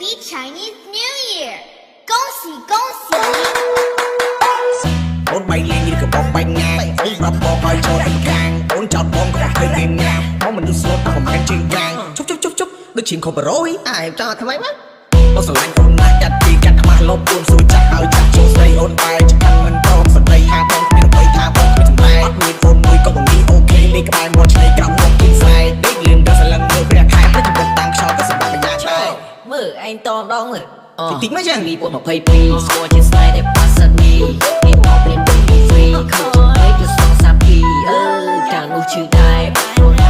Happy Chinese New Year 恭喜恭喜អូនបីលេងឬក៏បោកបាញ់ណាអូនប្រាប់បងឲ្យចូលទៅខាងអូនចោតបងក៏ឃើញមានណាបងមនុស្សស្លូតក៏មិនជិះកាងជប់ដូចឈៀងខបរយអាយចោតថ្មីមកបងស្រឡាញ់អូនណាស់ចាត់ទីចាត់ខ្មាស់លបអូនសួរចាស់ឲ្យចាស់ចូលស្រីអូនបែចកាន់មិនព្រមសដីថាបងមានអ្វីថាបងមានសម្ដែងអត់មានអូនមួយក៏មិនមានអូខេលេខក្បែរមាត់ឆ្នៃក្រោមមកគិនស្អែកដេកលឿនដល់សឡឹងមើលព្រះខែទៅចំតាំងខ្យល់ក៏សម្បត្តិបញ្ញាឆ្នៃមើលឯងតម្ដងមើលតិចមកយ៉ាងពីពួក22ស្គាល់ជាស្នេហ៍ដែលប៉ាសានីពីមកពេលពីហ្វ្រីខំទៅទៅសងសាពីកាលនោះឈឺដែរ